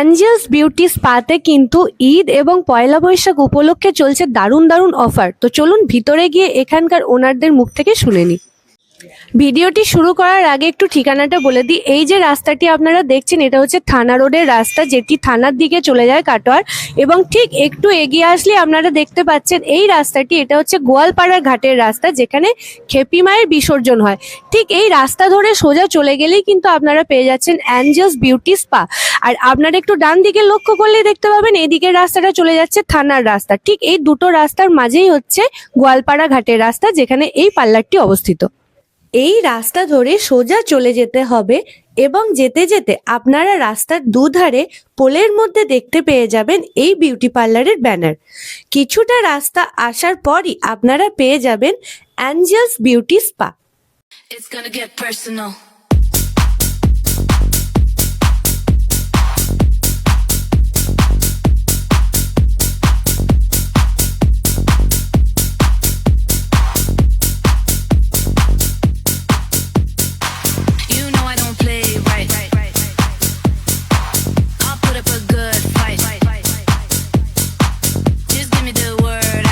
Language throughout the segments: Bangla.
অ্যাঞ্জেলস বিউটি স্পাতে কিন্তু ঈদ এবং পয়লা বৈশাখ উপলক্ষে চলছে দারুণ দারুণ অফার। তো চলুন ভিতরে গিয়ে এখানকার ওনারদের মুখ থেকে শুনে নিই। ভিডিওটি শুরু করার আগে একটু ঠিকানাটা বলে দিই। এই যে রাস্তাটি আপনারা দেখছেন এটা হচ্ছে থানা রোডের রাস্তা, যেটি থানার দিকে চলে যায় কাটোয়ার, এবং ঠিক একটু এগিয়ে আসলে আপনারা দেখতে পাচ্ছেন এই রাস্তাটি, এটা হচ্ছে গোয়ালপাড়া ঘাটের রাস্তা, যেখানে খেপি মায়ের বিসর্জন হয়। ঠিক এই রাস্তা ধরে সোজা চলে গেলেই কিন্তু আপনারা পেয়ে যাচ্ছেন অ্যাঞ্জেলস বিউটি স্পা। আর আপনারা একটু ডান দিকে লক্ষ্য করলেই দেখতে পাবেন এদিকের রাস্তাটা চলে যাচ্ছে থানার রাস্তা। ঠিক এই দুটো রাস্তার মাঝেই হচ্ছে গোয়ালপাড়া ঘাটের রাস্তা, যেখানে এই পার্লারটি অবস্থিত। এই রাস্তা ধরে সোজা চলে যেতে হবে এবং যেতে যেতে আপনারা রাস্তার দুধারে পোলের মধ্যে দেখতে পেয়ে যাবেন এই বিউটি পার্লারের ব্যানার। কিছুটা রাস্তা আসার পরই আপনারা পেয়ে যাবেন Angels Beauty Spa. It's gonna get personal. You know I don't play right. I'll put up a good fight. Just give me the word.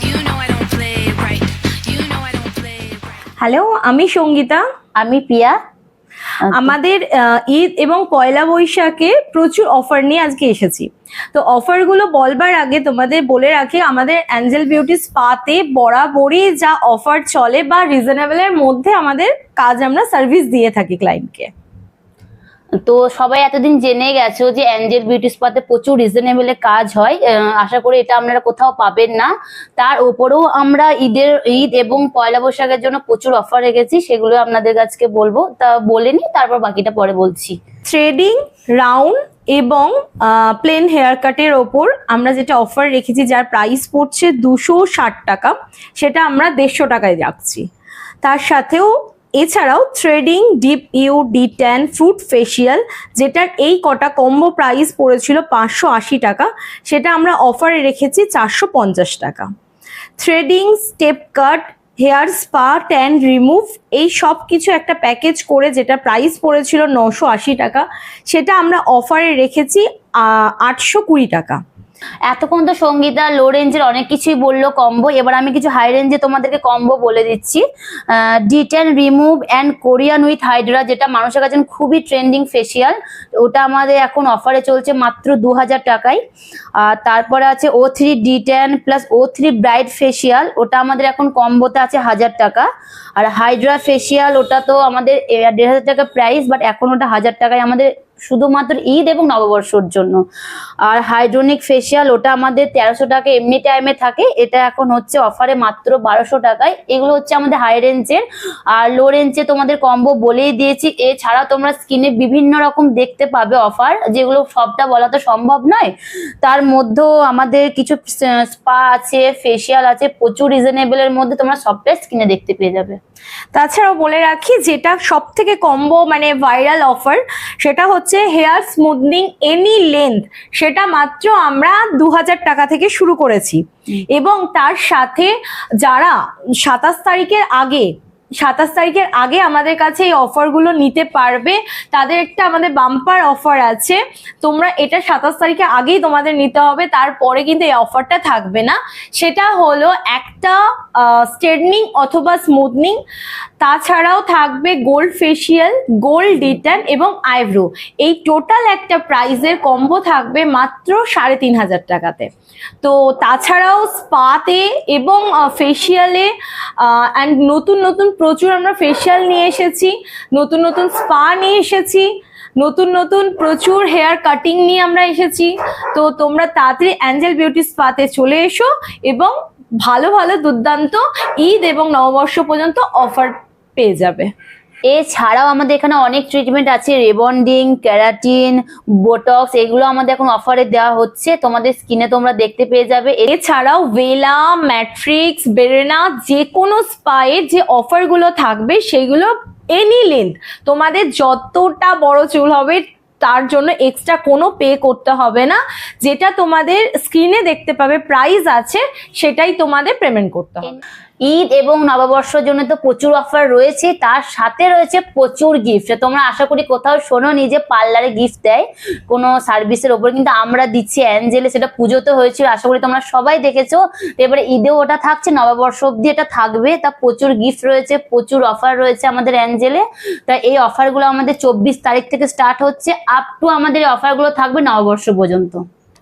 You know I don't play right. You know I don't play right. Hello, আমি সঙ্গীতা। আমি পিয়া। আমাদের ঈদ এবং পয়লা বৈশাখে প্রচুর অফার নিয়ে আজকে এসেছি। তো অফারগুলো বলবার আগে তোমাদের বলে রাখি, আমাদের অ্যাঞ্জেল বিউটি স্পাতে বরাবরই যা অফার চলে বা রিজনেবলের মধ্যে আমাদের কাজ আমরা সার্ভিস দিয়ে থাকি ক্লায়েন্টকে। তো সবাই এতদিন জেনে গেছো যে অ্যাঞ্জেল বিউটি স্পাতে প্রচুর রিজনেবলে কাজ হয়। আশা করি এটা আপনারা কোথাও পাবেন না। তার উপরেও আমরা ঈদ এবং পয়লা বৈশাখের জন্য প্রচুর অফার রেখেছি, সেগুলো আপনাদের কাছে বলবো। তা বলে নি, তারপর বাকিটা পরে বলছি। থ্রেডিং, রাউন্ড এবং প্লেন হেয়ার কাটের ওপর আমরা যেটা অফার রেখেছি, যার প্রাইস পড়ছে 260 টাকা, সেটা আমরা 150 টাকায় রাখছি। তার সাথেও এছাড়াও থ্রেডিং, ডিপ ইউ, ডি10, ফ্রুট ফেসিয়াল, যেটার এই কটা কম্বো প্রাইস পড়েছিল 580 টাকা, সেটা আমরা অফারে রেখেছি 450 টাকা। Threading, step cut, hair spa, tan remove, এই সব কিছু একটা প্যাকেজ করে যেটা প্রাইস পড়েছিল 980 টাকা, সেটা আমরা অফারে রেখেছি 820 টাকা। এতক্ষণ তো সঙ্গীতা লো রেঞ্জের অনেক কিছুই বললো কম্বো, এবার আমি কিছু হাই রেঞ্জে তোমাদেরকে কম্বো বলে দিচ্ছি। ডি10 remove and Korean with hydra, যেটা মানুষের কাছে খুবই ট্রেন্ডিং ফেসিয়াল, ওটা আমাদের এখন অফারে চলছে মাত্র 2000 টাকায়। আর তারপরে আছে O3 ডি10 plus O3 bright facial, ওটা আমাদের এখন কম্বোতে আছে 1000 টাকা। আর হাইড্রা ফেসিয়াল, ওটা তো আমাদের 1500 টাকা প্রাইস, বাট এখন ওটা 1000 টাকায় আমাদের শুধুমাত্র ঈদ এবং নববর্ষের জন্য। আর হাইড্রোনিক ফেসিয়াল, ওটা আমাদের 1300 টাকা এমনি টাইমে থাকে, এটা এখন হচ্ছে অফারে মাত্র 1200 টাকায়। এগুলো হচ্ছে আমাদের হাই রেঞ্জের। আর লো রেঞ্জে তোমাদের কম্বো বলেই দিয়েছি। এছাড়া তোমরা স্কিনে বিভিন্ন রকম দেখতে পাবে অফার, যেগুলো সবটা বলা তো সম্ভব নয়। তার মধ্যেও আমাদের কিছু স্পা আছে, ফেসিয়াল আছে, প্রচুর রিজনেবলের মধ্যে তোমরা সবটাই স্কিনে দেখতে পেয়ে যাবে। তাছাড়াও বলে রাখি, যেটা সব থেকে কম্বো মানে ভাইরাল অফার, সেটা হচ্ছে হেয়ার স্মুথনিং এনি লেন্থ, সেটা মাত্র আমরা 2000 টাকা থেকে শুরু করেছি। এবং তার সাথে যারা 27 তারিখের আগে আমাদের কাছে এই অফারগুলো নিতে পারবে, তাদের একটা আমাদের বাম্পার অফার আছে। তোমরা এটা 27 তারিখের আগেই তোমাদের নিতে হবে, তারপরে কিন্তু এই অফারটা থাকবে না। সেটা হলো একটা স্ট্রেটনিং অথবা স্মুথনিং, তাছাড়াও থাকবে গোল্ড ফেসিয়াল, গোল্ড ডি10 এবং আইব্রো। এই টোটাল একটা প্রাইজের কম্বো থাকবে মাত্র 3500 টাকাতে। তো তাছাড়াও স্পাতে এবং ফেসিয়ালে অ্যান্ড নতুন নতুন প্রচুর আমরা ফেসিয়াল নিয়ে এসেছি, নতুন নতুন স্পা নিয়ে এসেছি, নতুন নতুন প্রচুর হেয়ার কাটিং নিয়ে আমরা এসেছি। তো তোমরা তাড়াতাড়ি অ্যাঞ্জেল বিউটি স্পাতে চলে এসো এবং ভালো ভালো দুর্দান্ত ঈদ এবং নববর্ষ পর্যন্ত অফার পেয়ে যাবে। এছাড়াও আমাদের এখানে অনেক ট্রিটমেন্ট আছে, রেবন্ডিং, ক্যারাটিন, বোটক্স, এগুলো আমাদের এখন অফারে দেওয়া হচ্ছে, তোমাদের স্কিনে তোমরা দেখতে পেয়ে যাবে। এছাড়াও ভেলা, ম্যাট্রিক্স, বেরেনা, যে কোনো স্পায়ে যে অফারগুলো থাকবে সেগুলো এনি লেন্থ, তোমাদের যতটা বড় চুল হবে তার জন্য এক্সট্রা কোনো পে করতে হবে না, যেটা তোমাদের স্ক্রিনে দেখতে পাবে প্রাইস আছে সেটাই তোমাদের পেমেন্ট করতে হবে। ঈদ এবং নববর্ষের জন্য তো প্রচুর অফার রয়েছে, তার সাথে রয়েছে প্রচুর গিফট। তোমরা আশা করি কোথাও শোনোনি যে পার্লারে গিফট দেয় কোনো সার্ভিসের ওপর, কিন্তু আমরা দিচ্ছি অ্যাঞ্জেলে, সেটা পুজোতে হয়েছিল, আশা করি তোমরা সবাই দেখেছো। তো এবারে ঈদেও ওটা থাকছে, নববর্ষ অব্দি এটা থাকবে। তা প্রচুর গিফট রয়েছে, প্রচুর অফার রয়েছে আমাদের অ্যাঞ্জেলে। তা এই অফারগুলো আমাদের 24 তারিখ থেকে স্টার্ট হচ্ছে, আপ টু আমাদের এই অফারগুলো থাকবে নববর্ষ পর্যন্ত।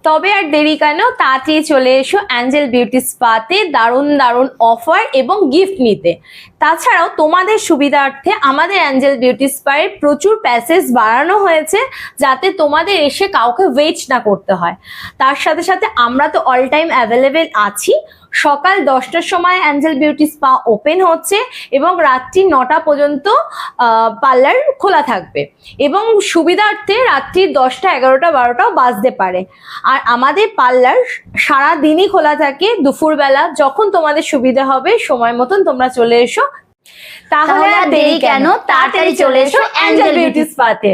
তবে আর দেরি কেন, তাড়াতাড়ি চলে এসো অ্যাঞ্জেল বিউটি স্পাতে দারুণ দারুণ অফার এবং গিফট নিতে। তাছাড়াও তোমাদের সুবিধার্থে আমাদের অ্যাঞ্জেল বিউটি স্পায়ে প্রচুর প্যাসেজ বাড়ানো হয়েছে, যাতে তোমাদের এসে কাউকে ওয়েট না করতে হয়। তার সাথে সাথে আমরা তো অল টাইম অ্যাভেলেবেল আছি। সকাল 10টার সময় অ্যাঞ্জেল বিউটি স্পা ওপেন হচ্ছে এবং রাত্রি 9টা পর্যন্ত পার্লার খোলা থাকবে, এবং সুবিধার্থে রাত্রি 10টা 11টা 12টাও বাজতে পারে। আর আমাদের পার্লার সারাদিনই খোলা থাকে, দুপুরবেলা যখন তোমাদের সুবিধা হবে সময় মতন তোমরা চলে এসো। তাহলে আর দেরি কেন, তাড়াতাড়ি চলে এসো অ্যাঞ্জেল বিউটি স্পাতে।